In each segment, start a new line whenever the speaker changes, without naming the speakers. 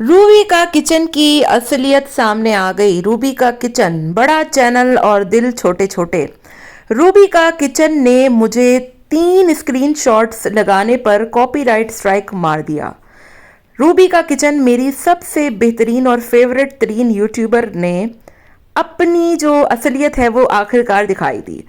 Ruby का kitchen की असलियत सामने आ गई। रूबी का किचन, बड़ा चैनल और दिल छोटे छोटे। रूबी का किचन ने मुझे 3 स्क्रीनशॉट्स लगाने पर कॉपीराइट स्ट्राइक मार दिया। रूबी का किचन मेरी सबसे बेहतरीन और फेवरेट तरीन यूट्यूबर ने अपनी जो असलियत है वो आखिरकार दिखाई दी।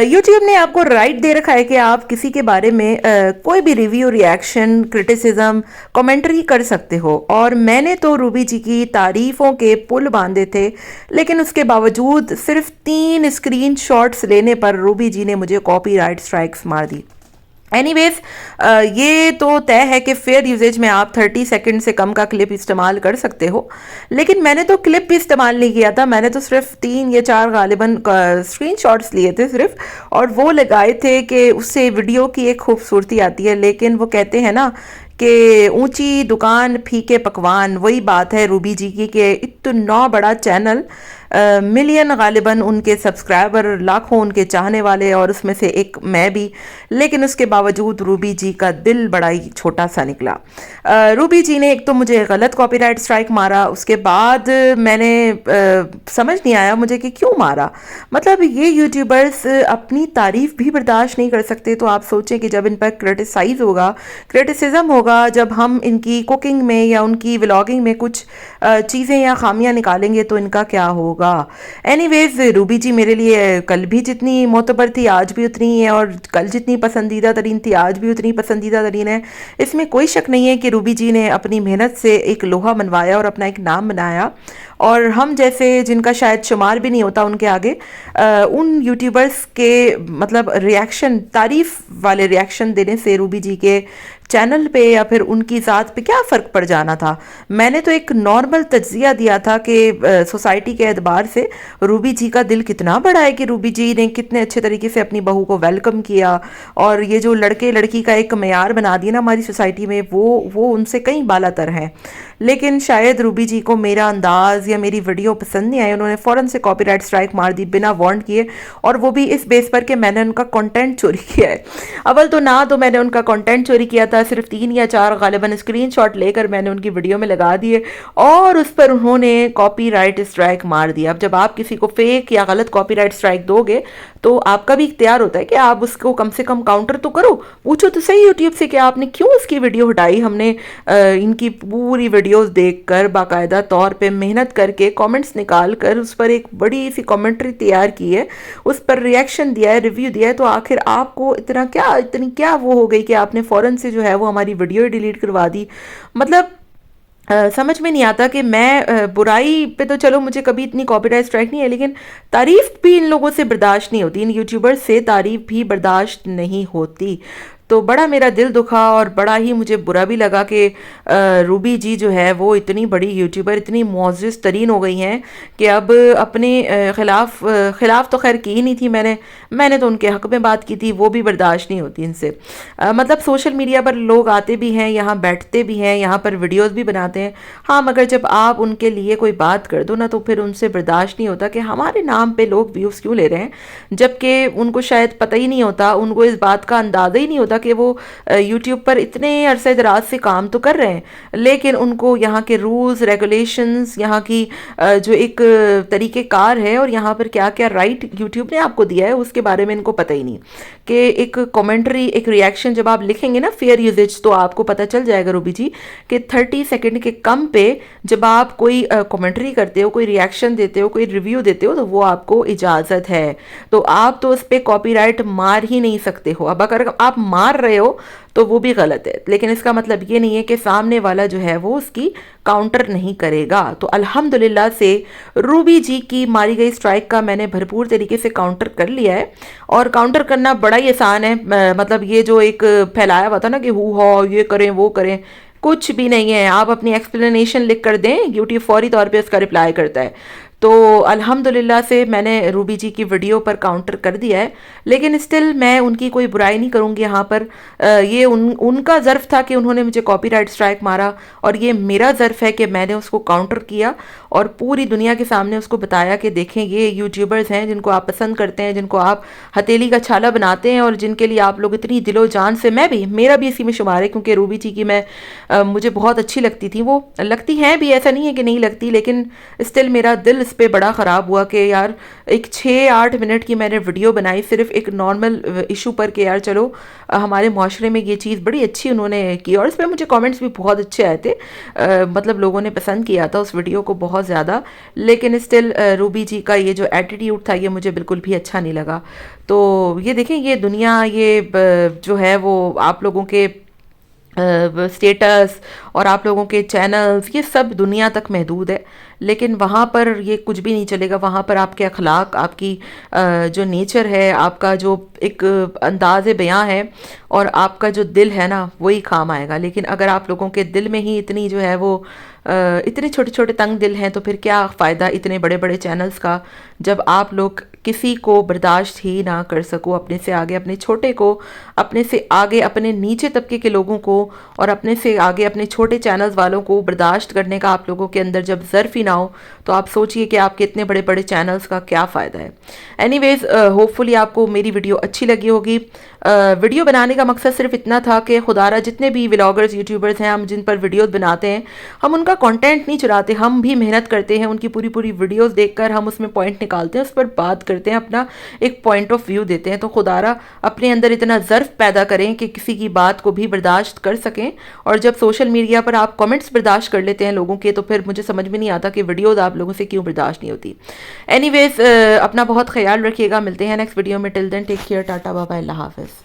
यूट्यूब ने आपको राइट दे रखा है कि आप किसी के बारे में कोई भी रिव्यू, रिएक्शन, क्रिटिसिज्म, कमेंट्री कर सकते हो, और मैंने तो रूबी जी की तारीफों के पुल बांधे थे, लेकिन उसके बावजूद सिर्फ 3 स्क्रीनशॉट्स लेने पर रूबी जी ने मुझे कॉपीराइट स्ट्राइक्स मार दी। एनीवेज, ये तो तय है कि फेयर यूजेज में आप 30 सेकंड से कम का क्लिप इस्तेमाल कर सकते हो, लेकिन मैंने तो क्लिप भी इस्तेमाल नहीं किया था। मैंने तो सिर्फ 3 या 4 गालिबन स्क्रीनशॉट्स लिए थे सिर्फ, और वो लगाए थे कि उससे वीडियो की एक खूबसूरती आती है। लेकिन वो कहते हैं ना कि ऊंची दुकान फीके पकवान, वही बात है रूबी जी की कि इतना बड़ा चैनल, मिलियन गालिबन उनके सब्सक्राइबर, लाखों उनके चाहने वाले, और उसमें से एक मैं भी, लेकिन उसके बावजूद रूबी जी का दिल बड़ा ही छोटा सा निकला। रूबी जी ने एक तो मुझे गलत कॉपीराइट स्ट्राइक मारा, उसके बाद मैंने समझ नहीं आया मुझे कि क्यों मारा। मतलब ये यूट्यूबर्स अपनी तारीफ भी बर्दाश्त नहीं कर सकते, तो आप सोचें कि जब इन पर क्रिटिसाइज होगा, क्रिटिसिज्म होगा, जब हम इनकी कुकिंग में या उनकी व्लॉगिंग में कुछ चीज़ें या खामियां निकालेंगे तो इनका क्या होगा। एनीवेज, रूबी जी मेरे लिए कल भी जितनी मोतबर थी आज भी उतनी ही है, और कल जितनी पसंदीदा तरीन थी आज भी उतनी पसंदीदा तरीन है। इसमें कोई शक नहीं है कि रूबी जी ने अपनी मेहनत से एक लोहा मनवाया और अपना एक नाम बनाया, और हम जैसे जिनका शायद शुमार भी नहीं होता उनके आगे, उन यूट्यूबर्स के मतलब रिएक्शन, तारीफ वाले रिएक्शन देने से रूबी जी के चैनल पे या फिर उनकी ज़ात पे क्या फ़र्क पड़ जाना था। मैंने तो एक नॉर्मल तज्जिया दिया था कि सोसाइटी के एतबार से रूबी जी का दिल कितना बड़ा है, कि रूबी जी ने कितने अच्छे तरीके से अपनी बहू को वेलकम किया, और ये जो लड़के लड़की का एक मयार बना दिया ना हमारी सोसाइटी में, वो उनसे कहीं बालातर हैं। लेकिन शायद रूबी जी को मेरा अंदाज या मेरी वीडियो पसंद नहीं आई, उन्होंने फ़ौरन से कॉपीराइट स्ट्राइक मार दी बिना वार्न किए, और वो भी इस बेस पर कि मैंने उनका कंटेंट चोरी किया है। अव्वल तो ना तो मैंने उनका कंटेंट चोरी किया था, सिर्फ 3 या 4 गालिबन स्क्रीनशॉट लेकर मैंने उनकी वीडियो में लगा दिए, और उस पर उन्होंने कॉपीराइट स्ट्राइक मार दिया। अब जब आप किसी को फेक या गलत कॉपीराइट स्ट्राइक दोगे तो आपका भी इख्तियार होता है कि आप उसको कम से कम काउंटर तो करो, पूछो तो सही यूट्यूब से कि आपने क्यों उसकी वीडियो हटाई। हमने इनकी पूरी वीडियोस देखकर बाकायदा तौर पे मेहनत करके कमेंट्स निकाल कर उस पर एक बड़ी सी कमेंट्री तैयार की है, उस पर रिएक्शन दिया है, रिव्यू दिया है, तो आखिर आपको इतनी क्या वो हो गई कि आपने फ़ौरन से जो है वो हमारी वीडियो डिलीट करवा दी। मतलब समझ में नहीं आता कि मैं बुराई पे तो चलो मुझे कभी इतनी कॉपीराइट स्ट्राइक नहीं है, लेकिन तारीफ भी इन लोगों से बर्दाश्त नहीं होती, इन यूट्यूबर्स से तारीफ भी बर्दाश्त नहीं होती। तो बड़ा मेरा दिल दुखा और बड़ा ही मुझे बुरा भी लगा कि रूबी जी जो है वो इतनी बड़ी यूट्यूबर, इतनी मुअज़्ज़ज़ तरीन हो गई हैं कि अब अपने खिलाफ तो खैर की ही नहीं थी मैंने तो उनके हक़ में बात की थी, वो भी बर्दाश्त नहीं होती इनसे। मतलब सोशल मीडिया पर लोग आते भी हैं, यहाँ बैठते भी हैं, यहाँ पर वीडियोस भी बनाते हैं, हाँ, मगर जब आप उनके लिए कोई बात कर दो ना तो फिर उनसे बर्दाश्त नहीं होता कि हमारे नाम पे लोग व्यूज़ क्यों ले रहे हैं, जबकि उनको शायद पता ही नहीं होता, उनको इस बात का अंदाज़ा ही नहीं होता कि वो यूट्यूब पर इतने अरसे दराज से काम तो कर रहे हैं, लेकिन उनको यहाँ के रूल्स रेगुलेशंस, यहाँ की जो एक तरीक़ेकार है, और यहाँ पर क्या क्या राइट यूट्यूब ने आपको दिया है उसके बारे में इनको पता ही नहीं। कि एक कमेंट्री, एक रिएक्शन जब आप लिखेंगे ना फेयर यूजेज, तो आपको पता चल जाएगा रूबी जी कि 30 सेकंड के कम पे जब आप कोई कमेंट्री करते हो, कोई रिएक्शन देते हो, कोई रिव्यू देते हो, तो वो आपको इजाज़त है, तो आप तो उस पर कॉपीराइट मार ही नहीं सकते हो। अब अगर आप मार रहे हो तो वो भी गलत है, लेकिन इसका मतलब ये नहीं है कि सामने वाला जो है वो उसकी काउंटर नहीं करेगा। तो अल्हम्दुलिल्लाह से रूबी जी की मारी गई स्ट्राइक का मैंने भरपूर तरीके से काउंटर कर लिया है, और काउंटर करना बड़ा ही आसान है। मतलब ये जो एक फैलाया हुआ था ना कि हु हो ये करें वो करें, कुछ भी नहीं है। आप अपनी एक्सप्लेनेशन लिख कर दें, यूट्यूब फौरी तौर पे उसका रिप्लाई करता है। تو الحمدللہ سے میں نے روبی جی کی ویڈیو پر کاؤنٹر کر دیا ہے، لیکن اسٹل میں ان کی کوئی برائی نہیں کروں گی یہاں پر. یہ ان کا ظرف تھا کہ انہوں نے مجھے کاپی رائٹ اسٹرائک مارا، اور یہ میرا ظرف ہے کہ میں نے اس کو کاؤنٹر کیا اور پوری دنیا کے سامنے اس کو بتایا کہ دیکھیں یہ یوٹیوبرز ہیں جن کو آپ پسند کرتے ہیں، جن کو آپ ہتھیلی کا چھالا بناتے ہیں، اور جن کے لیے آپ لوگ اتنی دل و جان سے، میرا بھی اسی میں شمار ہے، کیونکہ روبی جی کی مجھے بہت اچھی لگتی تھی، وہ لگتی ہیں بھی، ایسا نہیں ہے کہ نہیں لگتی، لیکن اسٹل میرا دل اس پہ بڑا خراب ہوا کہ یار ایک 6-8 منٹ کی میں نے ویڈیو بنائی صرف ایک نارمل ایشو پر کہ یار چلو ہمارے معاشرے میں یہ چیز بڑی اچھی انہوں نے کی، اور اس پہ مجھے کامنٹس بھی بہت اچھے آئے تھے، مطلب لوگوں نے پسند کیا تھا اس ویڈیو کو بہت زیادہ، لیکن اسٹل روبی جی کا یہ جو ایٹیٹیوڈ تھا یہ مجھے بالکل بھی اچھا نہیں لگا. تو یہ دیکھیں یہ دنیا، یہ جو ہے وہ آپ لوگوں کے سٹیٹس اور آپ لوگوں کے چینلز، یہ سب دنیا تک محدود ہے، لیکن وہاں پر یہ کچھ بھی نہیں چلے گا. وہاں پر آپ کے اخلاق، آپ کی جو نیچر ہے، آپ کا جو ایک انداز بیاں ہے، اور آپ کا جو دل ہے نا وہی کام آئے گا. لیکن اگر آپ لوگوں کے دل میں ہی اتنی جو ہے وہ اتنے چھوٹے چھوٹے تنگ دل ہیں، تو پھر کیا فائدہ اتنے بڑے بڑے چینلز کا، جب آپ لوگ کسی کو برداشت ہی نہ کر سکو، اپنے سے آگے اپنے چھوٹے کو، اپنے سے آگے اپنے نیچے طبقے کے لوگوں کو، اور اپنے سے آگے اپنے چھوٹے چینلز والوں کو برداشت کرنے کا آپ لوگوں کے اندر جب ظرف ہی نہ ہو، تو آپ سوچئے کہ آپ کے اتنے بڑے بڑے چینلز کا کیا فائدہ ہے. اینی ویز ہوپ فلی آپ کو میری ویڈیو اچھی لگی ہوگی. ویڈیو بنانے کا مقصد صرف اتنا تھا کہ خدا را جتنے بھی ولاگرز، یوٹیوبرز ہیں، ہم جن پر ویڈیوز بناتے ہیں، ہم ان کا کانٹینٹ نہیں چراتے، ہم بھی محنت کرتے ہیں، ان کی پوری ویڈیوز دیکھ کر ہم اس میں پوائنٹ نکالتے ہیں، اس پر بات کرتے ہیں، اپنا ایک پوائنٹ آف ویو دیتے ہیں. تو خدا را اپنے اندر اتنا ظرف پیدا کریں کہ کسی کی بات کو بھی برداشت کر سکیں. اور جب سوشل میڈیا پر آپ کمنٹس برداشت کر لیتے ہیں لوگوں کے، تو پھر مجھے سمجھ میں نہیں آتا کہ ویڈیوز آپ لوگوں سے کیوں برداشت نہیں ہوتی. اینی ویز اپنا بہت خیال رکھیے گا، ملتے ہیں نیکسٹ ویڈیو میں. Till then take care, tata, bye bye, اللہ حافظ.